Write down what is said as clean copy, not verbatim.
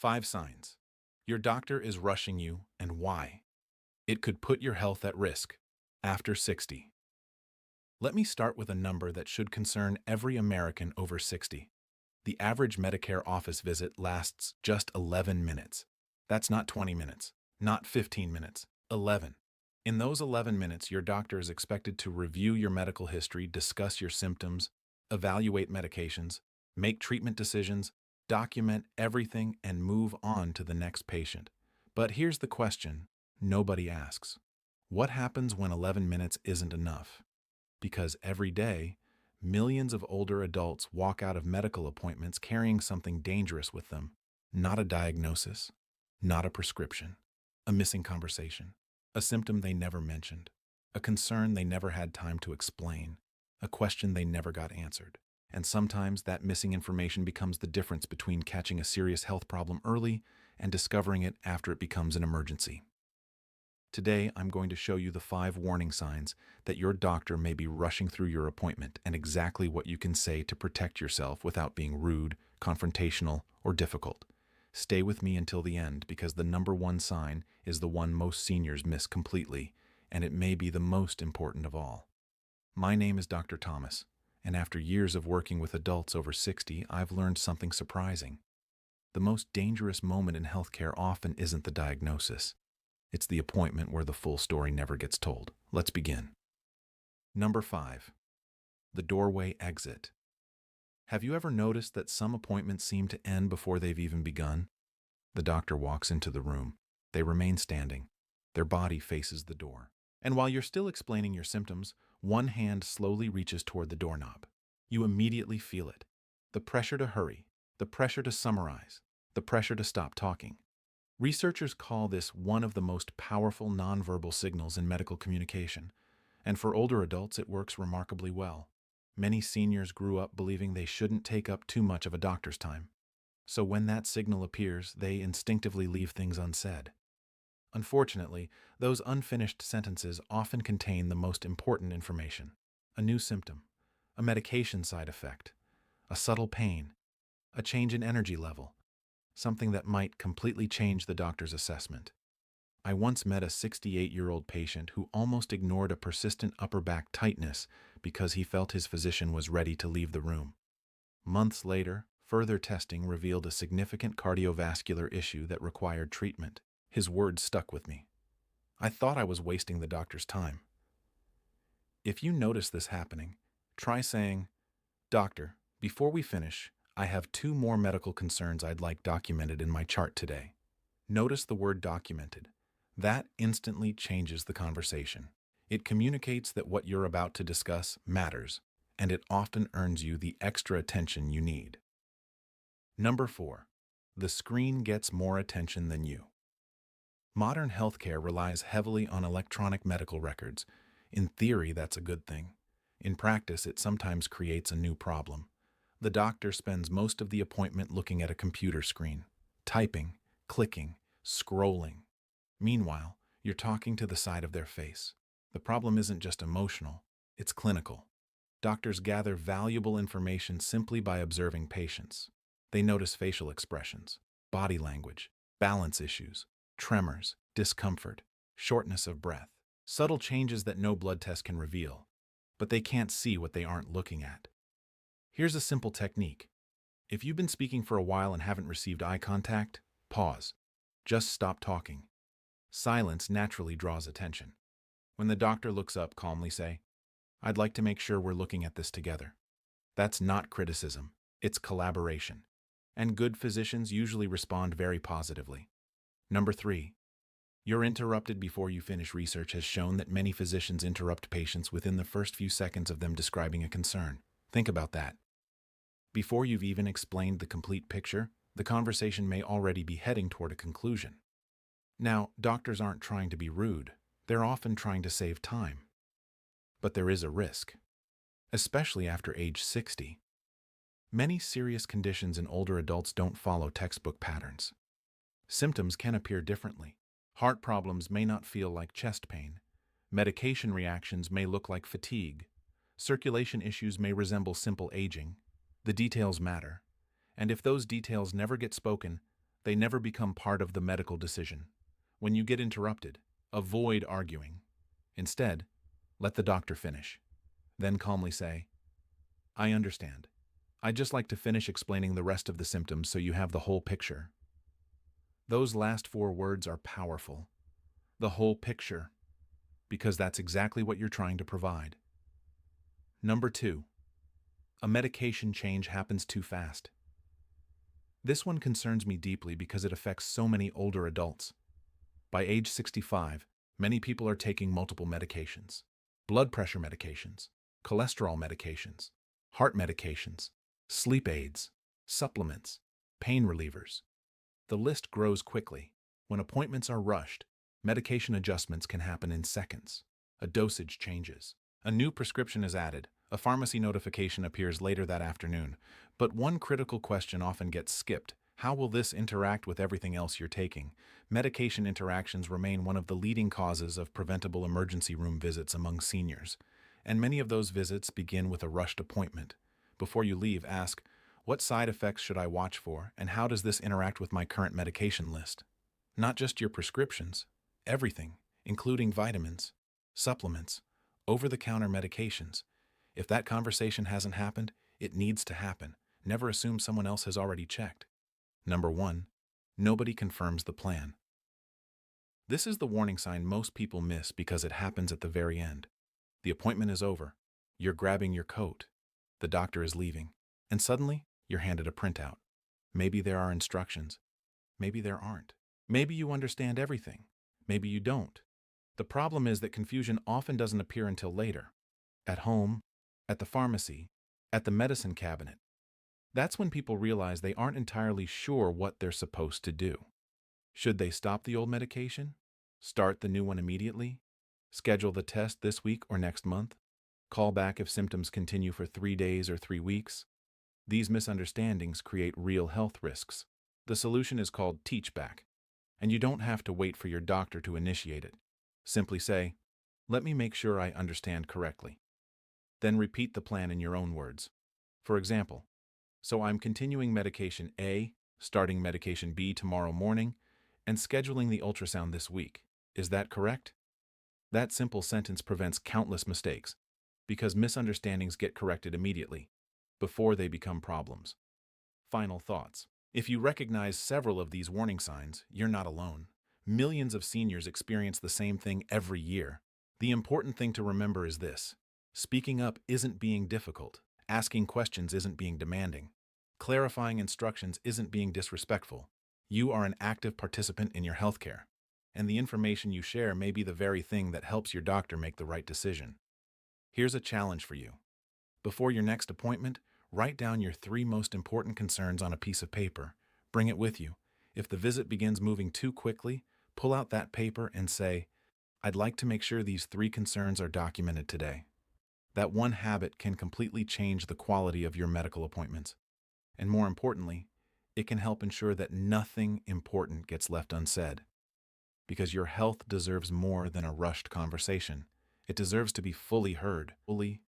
5 signs. Your doctor is rushing you, and why. It could put your health at risk. After 60. Let me start with a number that should concern every American over 60. The average Medicare office visit lasts just 11 minutes. That's not 20 minutes, not 15 minutes, 11. In those 11 minutes, your doctor is expected to review your medical history, discuss your symptoms, evaluate medications, make treatment decisions, document everything, and move on to the next patient. But here's the question nobody asks. What happens when 11 minutes isn't enough? Because every day, millions of older adults walk out of medical appointments carrying something dangerous with them. Not a diagnosis, not a prescription, a missing conversation, a symptom they never mentioned, a concern they never had time to explain, a question they never got answered. And sometimes that missing information becomes the difference between catching a serious health problem early and discovering it after it becomes an emergency. Today, I'm going to show you the 5 warning signs that your doctor may be rushing through your appointment and exactly what you can say to protect yourself without being rude, confrontational, or difficult. Stay with me until the end because the number 1 sign is the one most seniors miss completely, and it may be the most important of all. My name is Dr. Thomas, and after years of working with adults over 60, I've learned something surprising. The most dangerous moment in healthcare often isn't the diagnosis. It's the appointment where the full story never gets told. Let's begin. Number 5. The doorway exit. Have you ever noticed that some appointments seem to end before they've even begun? The doctor walks into the room. They remain standing. Their body faces the door. And while you're still explaining your symptoms, one hand slowly reaches toward the doorknob. You immediately feel it. The pressure to hurry, the pressure to summarize, the pressure to stop talking. Researchers call this one of the most powerful nonverbal signals in medical communication, and for older adults it works remarkably well. Many seniors grew up believing they shouldn't take up too much of a doctor's time. So when that signal appears, they instinctively leave things unsaid. Unfortunately, those unfinished sentences often contain the most important information: a new symptom, a medication side effect, a subtle pain, a change in energy level, something that might completely change the doctor's assessment. I once met a 68-year-old patient who almost ignored a persistent upper back tightness because he felt his physician was ready to leave the room. Months later, further testing revealed a significant cardiovascular issue that required treatment. His words stuck with me. I thought I was wasting the doctor's time. If you notice this happening, try saying, "Doctor, before we finish, I have 2 more medical concerns I'd like documented in my chart today." Notice the word documented. That instantly changes the conversation. It communicates that what you're about to discuss matters, and it often earns you the extra attention you need. Number 4. The screen gets more attention than you. Modern healthcare relies heavily on electronic medical records. In theory, that's a good thing. In practice, it sometimes creates a new problem. The doctor spends most of the appointment looking at a computer screen, typing, clicking, scrolling. Meanwhile, you're talking to the side of their face. The problem isn't just emotional, it's clinical. Doctors gather valuable information simply by observing patients. They notice facial expressions, body language, balance issues, tremors, discomfort, shortness of breath, subtle changes that no blood test can reveal, but they can't see what they aren't looking at. Here's a simple technique. If you've been speaking for a while and haven't received eye contact, pause. Just stop talking. Silence naturally draws attention. When the doctor looks up, calmly say, "I'd like to make sure we're looking at this together." That's not criticism, it's collaboration. And good physicians usually respond very positively. Number 3. You're interrupted before you finish. Research has shown that many physicians interrupt patients within the first few seconds of them describing a concern. Think about that. Before you've even explained the complete picture, the conversation may already be heading toward a conclusion. Now, doctors aren't trying to be rude. They're often trying to save time. But there is a risk, especially after age 60. Many serious conditions in older adults don't follow textbook patterns. Symptoms can appear differently. Heart problems may not feel like chest pain. Medication reactions may look like fatigue. Circulation issues may resemble simple aging. The details matter. And if those details never get spoken, They never become part of the medical decision. When you get interrupted, avoid arguing. Instead, let the doctor finish. Then calmly say, "I understand. I'd just like to finish explaining the rest of the symptoms so you have the whole picture." Those last four words are powerful. The whole picture, because that's exactly what you're trying to provide. Number 2, a medication change happens too fast. This one concerns me deeply because it affects so many older adults. By age 65, many people are taking multiple medications: blood pressure medications, cholesterol medications, heart medications, sleep aids, supplements, pain relievers. The list grows quickly. When appointments are rushed, medication adjustments can happen in seconds. A dosage changes. A new prescription is added. A pharmacy notification appears later that afternoon. But one critical question often gets skipped: how will this interact with everything else you're taking? Medication interactions remain one of the leading causes of preventable emergency room visits among seniors. And many of those visits begin with a rushed appointment. Before you leave, ask, "What side effects should I watch for, and how does this interact with my current medication list?" Not just your prescriptions, everything, including vitamins, supplements, over-the-counter medications. If that conversation hasn't happened, it needs to happen. Never assume someone else has already checked. Number 1, nobody confirms the plan. This is the warning sign most people miss because it happens at the very end. The appointment is over. You're grabbing your coat. The doctor is leaving. And suddenly, you're handed a printout. Maybe there are instructions. Maybe there aren't. Maybe you understand everything. Maybe you don't. The problem is that confusion often doesn't appear until later. At home, at the pharmacy, at the medicine cabinet. That's when people realize they aren't entirely sure what they're supposed to do. Should they stop the old medication? Start the new one immediately? Schedule the test this week or next month? Call back if symptoms continue for 3 days or 3 weeks? These misunderstandings create real health risks. The solution is called teach back, and you don't have to wait for your doctor to initiate it. Simply say, "Let me make sure I understand correctly." Then repeat the plan in your own words. For example, "So I'm continuing medication A, starting medication B tomorrow morning, and scheduling the ultrasound this week. Is that correct?" That simple sentence prevents countless mistakes, because misunderstandings get corrected immediately, before they become problems. Final thoughts. If you recognize several of these warning signs, you're not alone. Millions of seniors experience the same thing every year. The important thing to remember is this: speaking up isn't being difficult. Asking questions isn't being demanding. Clarifying instructions isn't being disrespectful. You are an active participant in your healthcare, and the information you share may be the very thing that helps your doctor make the right decision. Here's a challenge for you. Before your next appointment, write down your 3 most important concerns on a piece of paper. Bring it with you. If the visit begins moving too quickly, pull out that paper and say, "I'd like to make sure these 3 concerns are documented today." That one habit can completely change the quality of your medical appointments. And more importantly, it can help ensure that nothing important gets left unsaid. Because your health deserves more than a rushed conversation. It deserves to be fully heard, fully